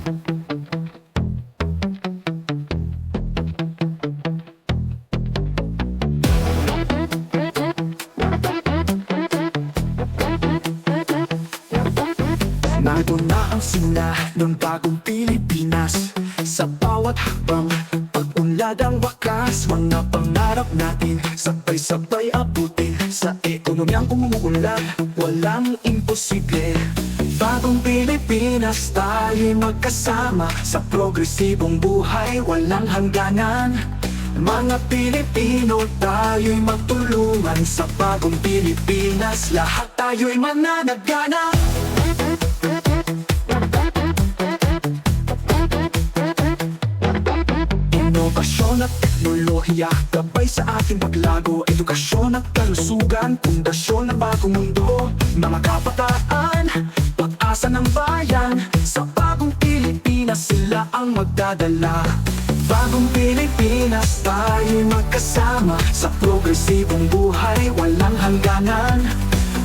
Narito na ang simula ng bagong Pilipinas. Sa bawat hakbang, pag-unlad ang wakas. Mga pangarap natin, sabay-sabay abutin. Sa ekonomiyang umuunlad, walang imposible. Bagong Pilipinas, tayo'y magkasama. Sa progresibong buhay, walang hangganan. Mga Pilipino, tayo'y magtulungan. Sa bagong Pilipinas, lahat tayo'y mananagana. Inobasyon at teknolohiya, gabay sa ating paglago. Edukasyon at kalusugan, pundasyon ng bagong mundo. Mga kabataan, pag-asa ng bayan. Sa bagong Pilipinas, sila ang magdadala. Bagong Pilipinas, tayo'y magkasama. Sa progresibong buhay, walang hangganan.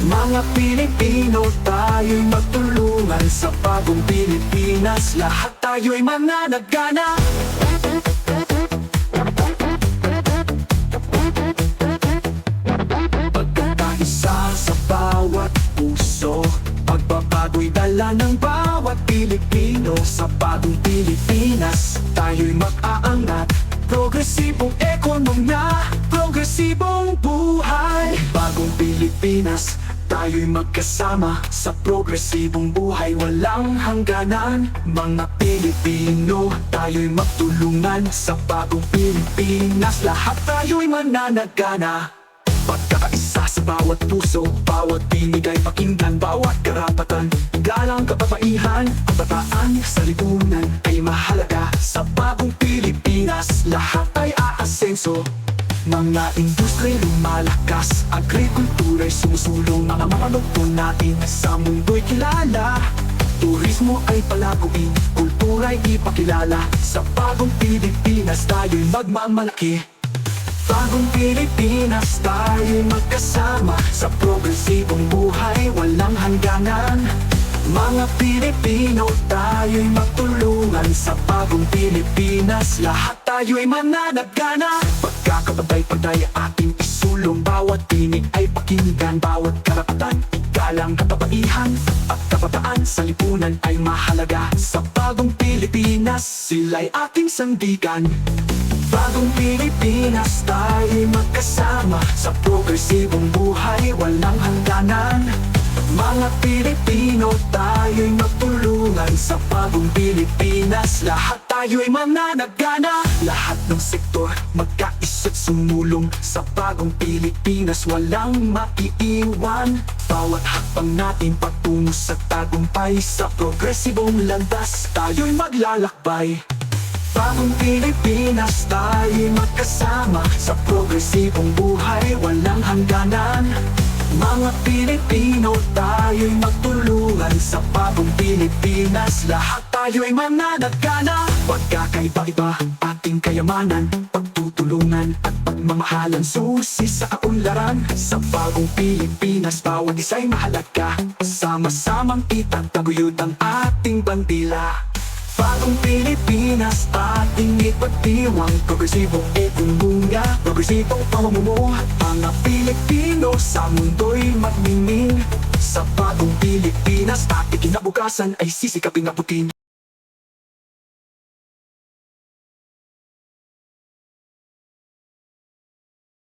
Mga Pilipino, tayo'y magtulungan. Sa bagong Pilipinas, lahat tayo'y mananagana. Pagkakaisa sa bawat puso, pagbabago'y dala ng bawat Pilipino. Sa bagong Pilipinas, tayo'y mag-aangat. Progresibong ekonomiya, progresibong buhay. Bagong Pilipinas, tayo'y magkasama. Sa progresibong buhay, walang hangganan. Mga Pilipino, tayo'y magtulungan. Sa bagong Pilipinas, lahat tayo'y mananagana. Pagkakaisa sa bawat puso, bawat tinig ay pakinggan. Bawat karapatan, galang kababaihan. Ang bataan sa lipunan ay mahalaga. Sa bagong Pilipinas, lahat ay aasenso. Mga industriya lumalakas, agrikultura'y sumusulong. Mga mamamagpo natin sa mundo'y kilala. Turismo ay palaguin, kultura'y ipakilala. Sa bagong Pilipinas, tayo'y magmamalaki. Bagong Pilipinas, tayo'y magkasama. Sa progresibong buhay, walang hangganan. Mga Pilipino, tayo'y magtulungan. Sa bagong Pilipinas, lahat tayo'y mananagana. Pagkakapantay-pantay ating isulong. Bawat tinig ay pakinggan. Bawat karapatan, galang kababaihan. At kabataan sa lipunan ay mahalaga. Sa bagong Pilipinas, sila'y ating sandigan. Bagong Pilipinas, tayo'y magkasama. Sa progresibong buhay, walang hangganan. Mga Pilipino, tayo'y magtulungan. Sa bagong Pilipinas, lahat tayo'y mananagana. Lahat ng sektor, magkaisa't sumulong. Sa bagong Pilipinas, walang maiiwan. Bawat hakbang natin patungo sa tagumpay. Sa progresibong landas, tayo'y maglalakbay. Bagong Pilipinas, tayo'y magkasama. Sa progresibong buhay, walang hangganan. Mga Pilipino, tayo'y magtulungan. Sa bagong Pilipinas, lahat tayo'y mananagana. Pagkakaiba-iba ating kayamanan, pagtutulungan at pagmamahalan, susi sa kaunlaran. Sa bagong Pilipinas, bawat isa'y mahalaga. Sama-samang itataguyod ang ating bandila. Bagong Pilipinas, ating ipagdiwang. Progresibong ekonomiya, progresibong pamumuhat. Mga Pilipino, sa mundo'y magmingming. Sa bagong Pilipinas, ating kinabukasan ay sisikaping abutin.